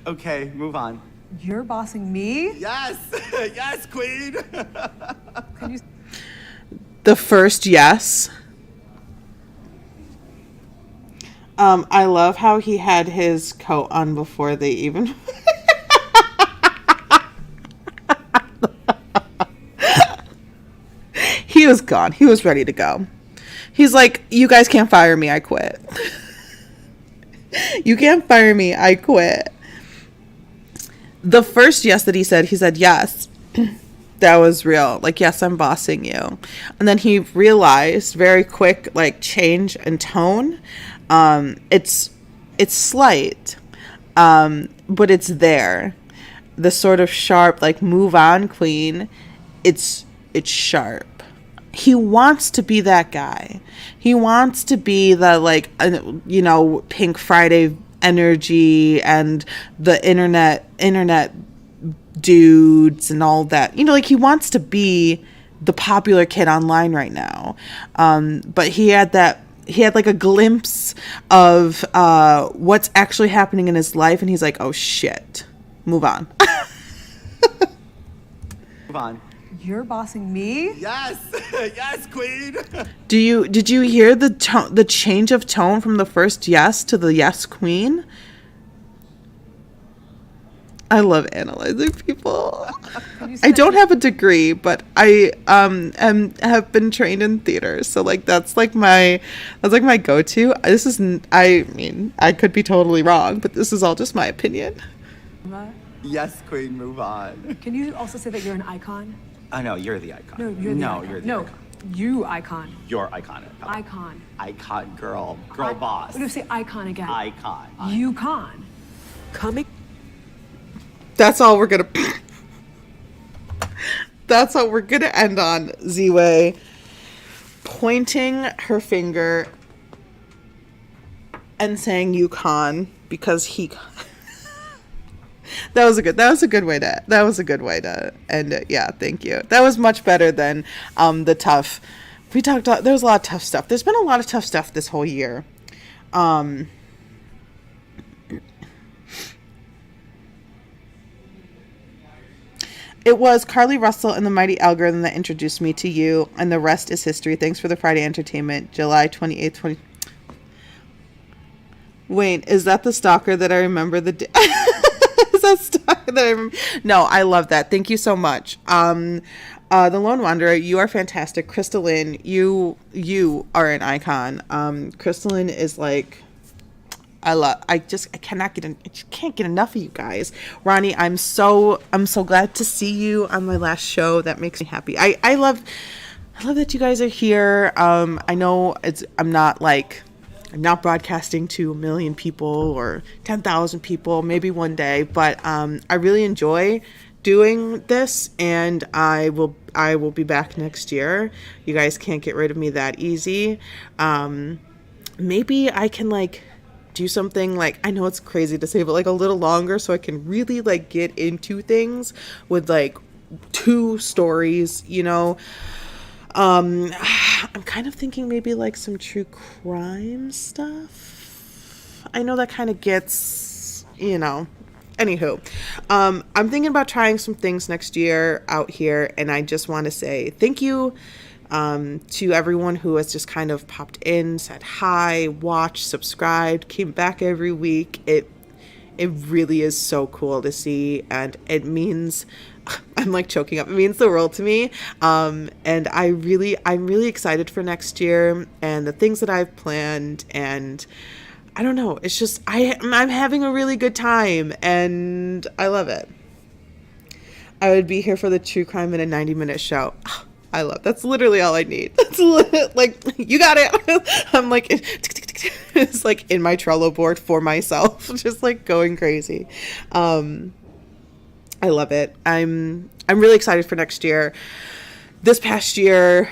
Okay, move on. You're bossing me? Yes, yes, queen. Can you? The first yes. I love how he had his coat on before they even. He was gone. He was ready to go. He's like, you guys can't fire me. I quit. You can't fire me. I quit. The first yes that he said yes. That was real. Like, yes, I'm bossing you. And then he realized very quick, like, change in tone. It's slight, but it's there. The sort of sharp, like, move on, queen. It's sharp. He wants to be that guy. He wants to be the, like, Pink Friday energy and the internet dudes and all that. Like, he wants to be the popular kid online right now. But he had like a glimpse of what's actually happening in his life, and he's like, oh shit, move on. Move on. You're bossing me? Yes, yes, queen. Did you hear the change of tone from the first yes to the yes queen? I love analyzing people. I don't have a degree, but I have been trained in theater, so like that's like my go-to. I mean, I could be totally wrong, but this is all just my opinion. Yes, queen, move on. Can you also say that you're an icon? I know, you're the icon. No, you're the icon. You're the no, icon. you icon. You're iconic. Icon. Icon, girl boss. What do you say icon again? Icon. You con. Coming. That's all we're gonna. That's what we're gonna end on. Z-Way pointing her finger and saying "Yukon" because he. That was a good way to end it. Yeah, thank you. That was much better than the tough. We talked about, there was a lot of tough stuff. There's been a lot of tough stuff this whole year. It was Carly Russell and the Mighty Algorithm that introduced me to you, and the rest is history. Thanks for the Friday entertainment. July 28th, Wait, is that the stalker that I remember the day? Is that stalker that I remember? No, I love that. Thank you so much. The Lone Wanderer, you are fantastic. Crystalline, you are an icon. Crystalline is like, I can't get enough of you guys. Ronnie, I'm so glad to see you on my last show. That makes me happy. I love that you guys are here. I know I'm not broadcasting to 1 million people or 10,000 people, maybe one day, but I really enjoy doing this, and I will be back next year. You guys can't get rid of me that easy. Maybe I can do something, I know it's crazy to say, but a little longer, so I can really get into things with 2 stories, I'm kind of thinking maybe some true crime stuff. I know that kind of gets, anywho, I'm thinking about trying some things next year out here, and I just want to say thank you to everyone who has just kind of popped in, said hi, watched, subscribed, came back every week. It really is so cool to see, and it means, I'm choking up. It means the world to me. And I'm really excited for next year and the things that I've planned, and I don't know. It's just, I'm having a really good time, and I love it. I would be here for the true crime in a 90-minute show. That's literally all I need. That's you got it. I'm it's like in my Trello board for myself, just like going crazy. I love it. I'm really excited for next year. This past year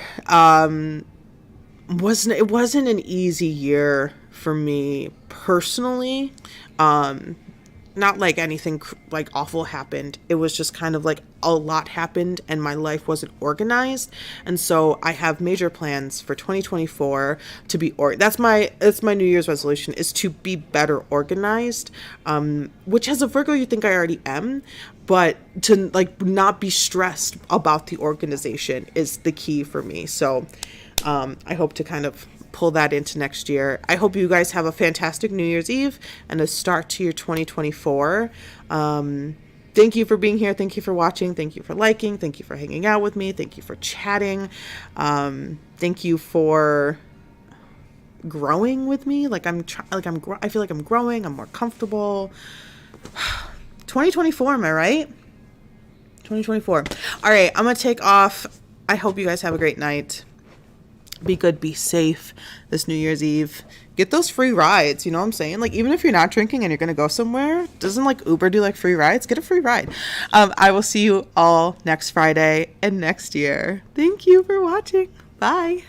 wasn't an easy year for me personally. Not like anything like awful happened. It was just kind of like a lot happened and my life wasn't organized. And so I have major plans for 2024 to be that's my New Year's resolution, is to be better organized. Which as a Virgo you think I already am, but to like not be stressed about the organization is the key for me. So I hope to kind of pull that into next year. I hope you guys have a fantastic New Year's Eve and a start to your 2024. Thank you for being here. Thank you for watching. Thank you for liking. Thank you for hanging out with me. Thank you for chatting. Thank you for growing with me. I feel like I'm growing. I'm more comfortable. 2024, am I right? 2024. All right, I'm gonna take off. I hope you guys have a great night. Be good, be safe this New Year's Eve. Get those free rides, you know what I'm saying? Like, even if you're not drinking and you're gonna go somewhere, doesn't like Uber do like free rides? Get a free ride. I will see you all next Friday and next year. Thank you for watching. Bye.